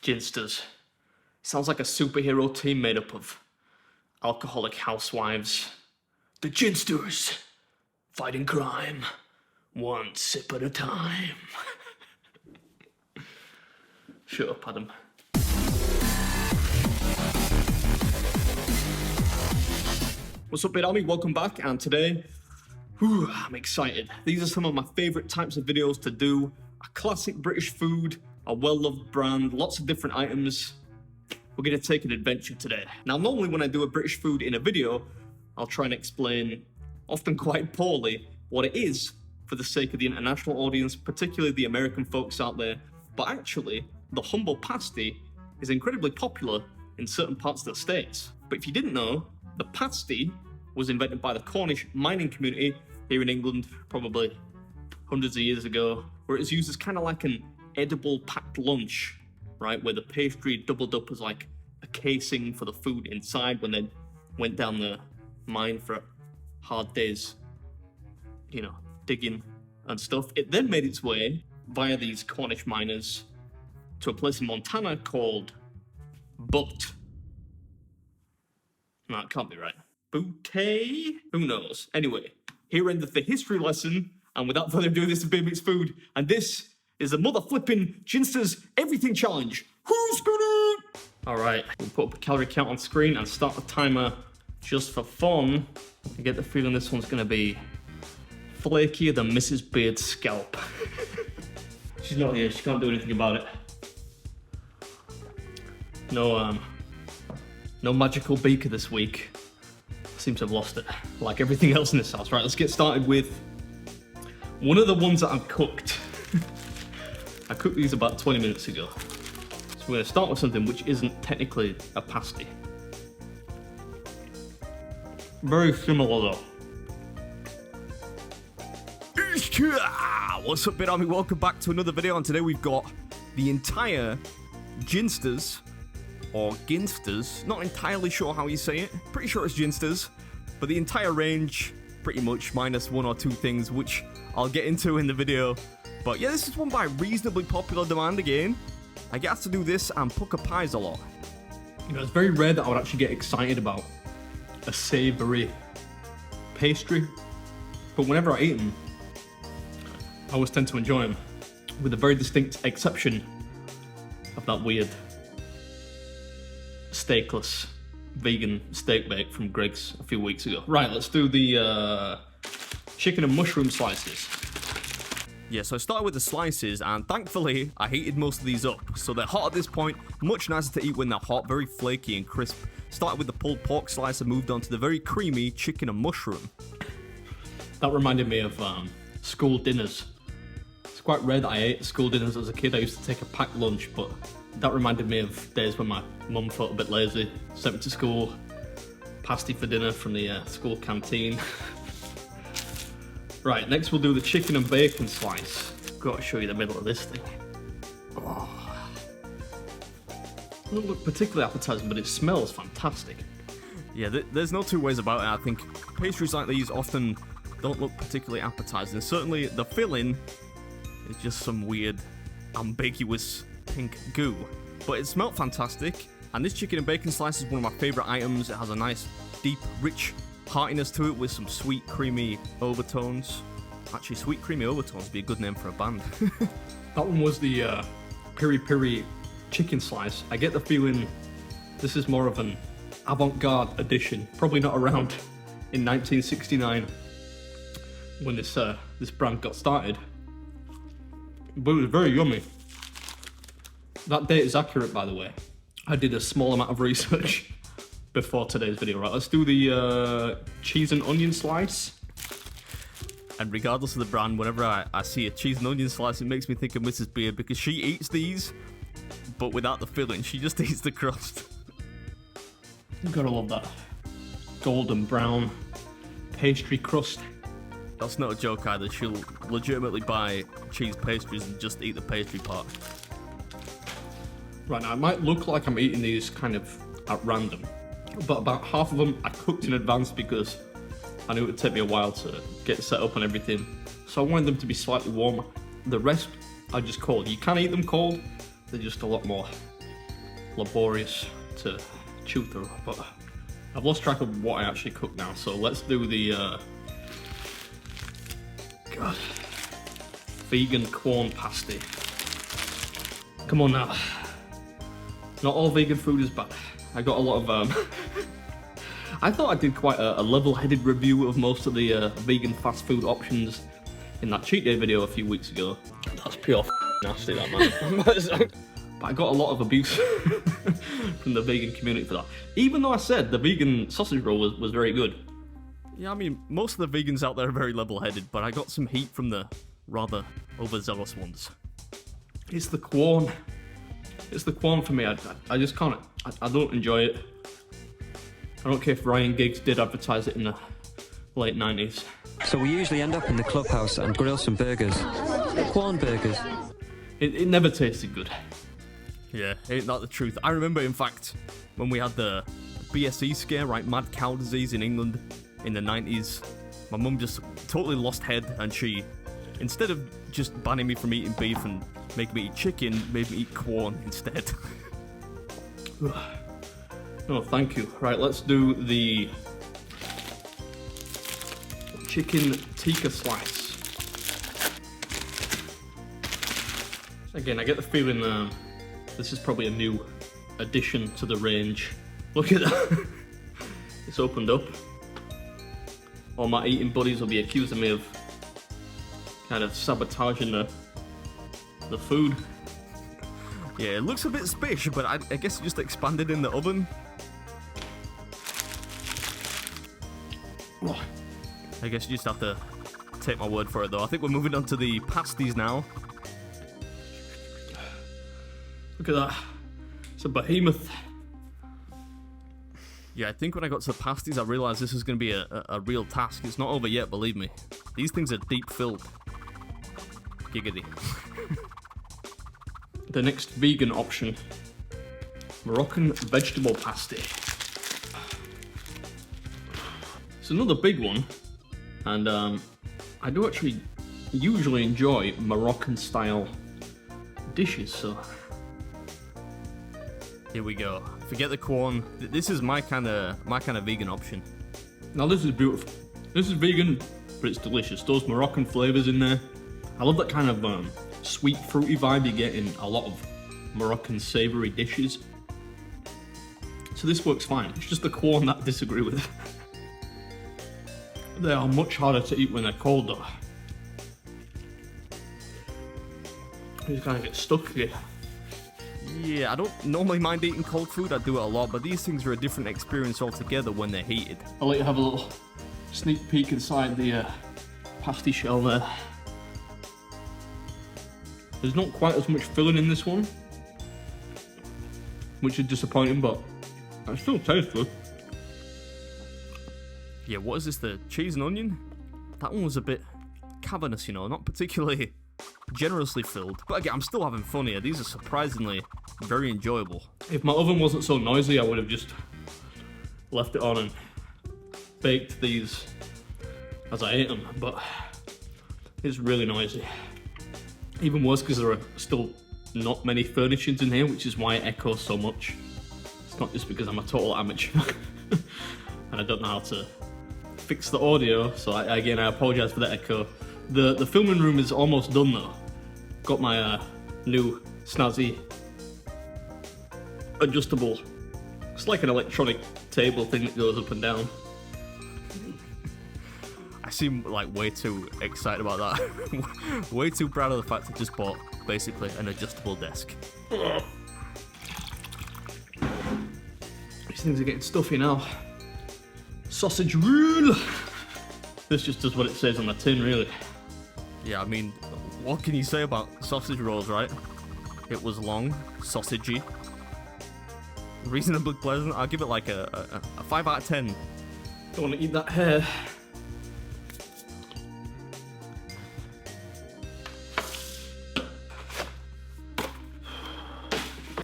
Ginsters. Sounds like a superhero team made up of alcoholic housewives. The Ginsters, fighting crime, one sip at a time. Shut up, Adam. What's up, Beard Army? Welcome back, and today, I'm excited. These are some of my favourite types of videos to do. A classic British food, a well-loved brand, lots of different items. We're going to take an adventure today. Now, normally when I do a British food in a video, I'll try and explain, often quite poorly, what it is for the sake of the international audience, particularly the American folks out there. But actually, the humble pasty is incredibly popular in certain parts of the States. But if you didn't know, the pasty was invented by the Cornish mining community here in England, probably hundreds of years ago, where it was used as kind of like an edible packed lunch, right? Where the pastry doubled up as like a casing for the food inside when they went down the mine for hard days, you know, digging and stuff. It then made its way via these Cornish miners to a place in Montana called Butte. No, it can't be right. Butte? Who knows? Anyway, here endeth the history lesson, and without further ado, this is BeardMeatsFood, and this is the mother flipping Ginsters Everything Challenge. Who's gonna? Alright, we'll put up a calorie count on screen and start the timer just for fun. I get the feeling this one's gonna be flakier than Mrs. Beard's scalp. She's not here, she can't do anything about it. No magical beaker this week. I seem to have lost it, like everything else in this house. Right, let's get started with one of the ones that I've cooked. I cooked these about 20 minutes ago. So we're gonna start with something which isn't technically a pasty. Very similar though. What's up, Beard Army? Welcome back to another video, and today we've got the entire Ginsters, or Ginsters, not entirely sure how you say it, pretty sure it's Ginsters, but the entire range, pretty much, minus one or two things, which I'll get into in the video. But yeah, this is one by reasonably popular demand again. I get asked to do this and pucker pies a lot. You know, it's very rare that I would actually get excited about a savoury pastry, but whenever I eat them, I always tend to enjoy them, with a very distinct exception of that weird steakless vegan steak bake from Greg's a few weeks ago. Right, let's do the chicken and mushroom slices. Yeah, so I started with the slices, and thankfully I heated most of these up, so they're hot at this point. Much nicer to eat when they're hot, very flaky and crisp. Started with the pulled pork slice and moved on to the very creamy chicken and mushroom. That reminded me of school dinners. It's quite rare that I ate school dinners as a kid. I used to take a packed lunch, but that reminded me of days when my mum felt a bit lazy, sent me to school, pasty for dinner from the school canteen. Right, next we'll do the chicken and bacon slice. Got to show you the middle of this thing. Oh. Doesn't look particularly appetizing, but it smells fantastic. Yeah, there's no two ways about it. I think pastries like these often don't look particularly appetizing. Certainly the filling is just some weird, ambiguous pink goo. But it smelled fantastic, and this chicken and bacon slice is one of my favourite items. It has a nice, deep, rich heartiness to it with some sweet, creamy overtones. Actually, sweet, creamy overtones would be a good name for a band. That one was the piri-piri chicken slice. I get the feeling this is more of an avant-garde edition. Probably not around in 1969 when this brand got started. But it was very yummy. That date is accurate, by the way. I did a small amount of research before today's video. Right, let's do the cheese and onion slice. And regardless of the brand, whenever I see a cheese and onion slice, it makes me think of Mrs. Beard, because she eats these, but without the filling. She just eats the crust. You gotta love that golden brown pastry crust. That's not a joke either. She'll legitimately buy cheese pastries and just eat the pastry part. Right, now it might look like I'm eating these kind of at random, but about half of them I cooked in advance because I knew it would take me a while to get set up and everything. So I wanted them to be slightly warmer. The rest I just cold. You can eat them cold, they're just a lot more laborious to chew through, but I've lost track of what I actually cook now, so let's do the vegan corn pasty. Come on now. Not all vegan food is bad. I got a lot of I thought I did quite a level-headed review of most of the vegan fast food options in that cheat day video a few weeks ago. That's pure nasty, that, man. But I got a lot of abuse from the vegan community for that. Even though I said the vegan sausage roll was very good. Yeah, I mean, most of the vegans out there are very level-headed, but I got some heat from the rather overzealous ones. It's the corn. It's the corn for me. I just can't. I don't enjoy it. I don't care if Ryan Giggs did advertise it in the late 90s. So we usually end up in the clubhouse and grill some burgers. Corn burgers. It never tasted good. Yeah, ain't that the truth? I remember, in fact, when we had the BSE scare, right, mad cow disease in England in the 90s, my mum just totally lost head, and she, instead of just banning me from eating beef and making me eat chicken, made me eat corn instead. No, thank you. Right, let's do the chicken tikka slice. Again, I get the feeling this is probably a new addition to the range. Look at that. It's opened up. All my eating buddies will be accusing me of kind of sabotaging the food. Yeah, it looks a bit spish, but I guess it just expanded in the oven. Oh. I guess you just have to take my word for it, though. I think we're moving on to the pasties now. Look at that. It's a behemoth. Yeah, I think when I got to the pasties, I realised this is going to be a real task. It's not over yet, believe me. These things are deep filled. Giggity. The next vegan option, Moroccan vegetable pasty. It's another big one, and I do actually usually enjoy Moroccan style dishes, so here we go. Forget the corn. This is my kind of vegan option. Now this is beautiful. This is vegan, but it's delicious. Those Moroccan flavors in there. I love that kind of sweet, fruity vibe you get in a lot of Moroccan savory dishes. So this works fine. It's just the corn that I disagree with. They are much harder to eat when they're cold, though. You just kind of get stuck here. Yeah, I don't normally mind eating cold food. I do it a lot, but these things are a different experience altogether when they're heated. I'll let you have a little sneak peek inside the pasty shell there. There's not quite as much filling in this one, which is disappointing, but it still tastes good. Yeah, what is this, the cheese and onion? That one was a bit cavernous, you know, not particularly generously filled. But again, I'm still having fun here. These are surprisingly very enjoyable. If my oven wasn't so noisy, I would have just left it on and baked these as I ate them, but it's really noisy. Even worse because there are still not many furnishings in here, which is why it echoes so much. It's not just because I'm a total amateur and I don't know how to fix the audio, so again I apologise for the echo. The filming room is almost done though. Got my new snazzy adjustable, it's like an electronic table thing that goes up and down. I seem like way too excited about that. Way too proud of the fact I just bought basically an adjustable desk. These things are getting stuffy now. Sausage roll! This just does what it says on the tin, really. Yeah, I mean, what can you say about sausage rolls, right? It was long, sausagey, reasonably pleasant. I'll give it like a 5 out of 10. Don't want to eat that hair.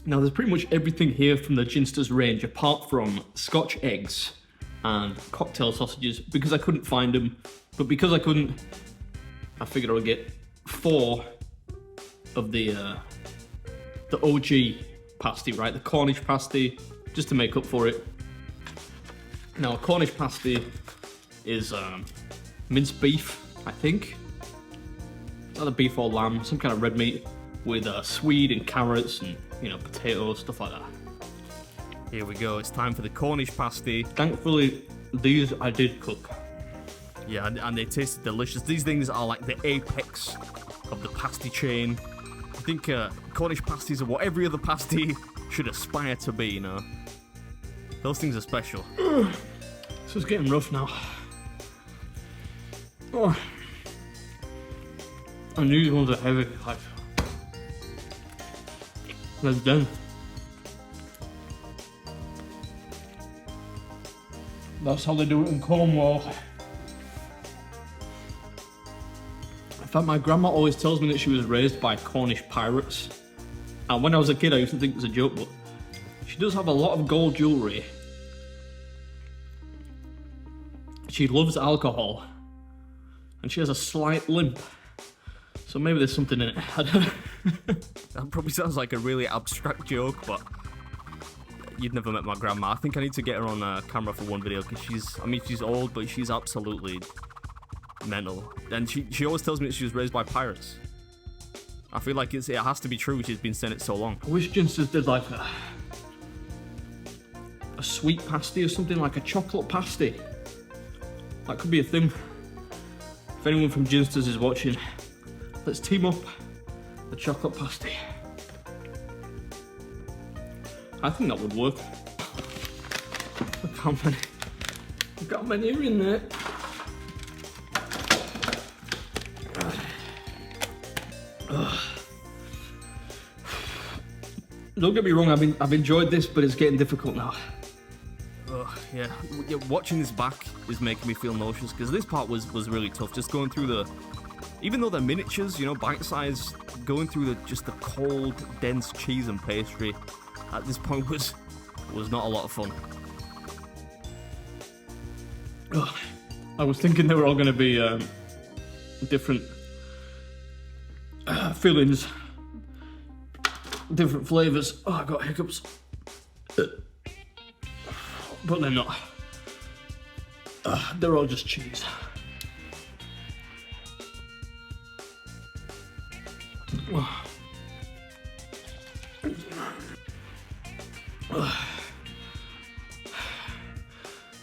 Now there's pretty much everything here from the Ginsters range apart from Scotch eggs and cocktail sausages because I couldn't find them. But because I couldn't, I figured I would get 4 of the OG pasty, right? The Cornish pasty, just to make up for it. Now, a Cornish pasty is minced beef, I think. It's either beef or lamb, some kind of red meat with swede and carrots and, you know, potatoes, stuff like that. Here we go, it's time for the Cornish pasty. Thankfully, these I did cook. Yeah, and they tasted delicious. These things are like the apex of the pasty chain. I think Cornish pasties are what every other pasty should aspire to be, you know. Those things are special. This is getting rough now. Oh. And these ones are heavy, like. They're dense. That's how they do it in Cornwall. In fact, my grandma always tells me that she was raised by Cornish pirates. And when I was a kid, I used to think it was a joke, but she does have a lot of gold jewellery. She loves alcohol. And she has a slight limp. So maybe there's something in it. I don't know. That probably sounds like a really abstract joke, but you'd never met my grandma. I think I need to get her on camera for one video, because she's old, but she's absolutely mental. And she always tells me that she was raised by pirates. I feel like it has to be true, she's been saying it so long. I wish Ginsters did like a sweet pasty or something, like a chocolate pasty. That could be a thing. If anyone from Ginsters is watching, let's team up the chocolate pasty. I think that would work. Look how many are in there. Don't get me wrong, I've enjoyed this, but it's getting difficult now. Yeah, watching this back is making me feel nauseous, because this part was really tough. Just going through even though they're miniatures, you know, bite size, going through just the cold, dense cheese and pastry at this point was not a lot of fun. I was thinking they were all going to be different fillings, different flavours. Oh, I got hiccups. But they're not. They're all just cheese.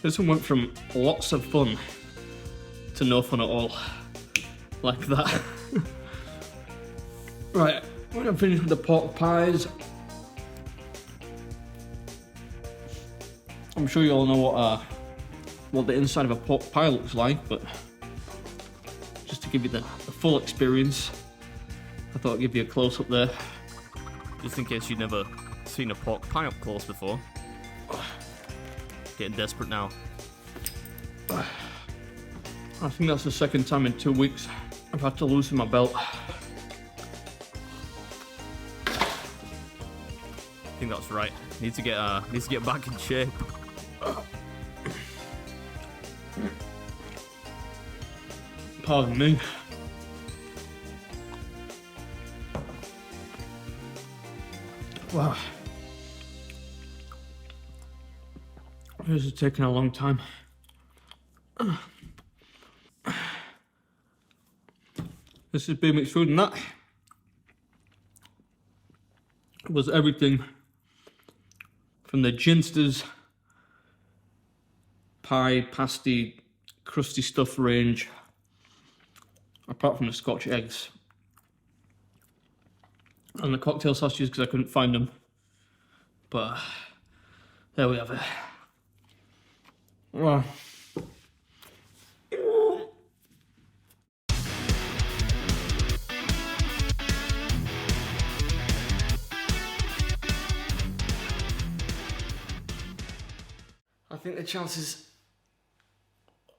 This one went from lots of fun to no fun at all. Like that. Right, when I'm finished with the pork pies, I'm sure you all know what the inside of a pork pie looks like, but just to give you the full experience, I thought I'd give you a close-up there. Just in case you'd never seen a pork pie up close before. Getting desperate now. I think that's the second time in 2 weeks I've had to loosen my belt. I think that's right. Need to get back in shape. Pardon me. Wow. This is taking a long time. This is BeardMeatsFood, and that was everything from the Ginsters pie, pasty, crusty stuff range, apart from the Scotch eggs and the cocktail sausages, because I couldn't find them. But there we have it. Wow. I think the chances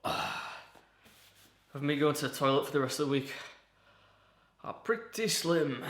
of me going to the toilet for the rest of the week are pretty slim.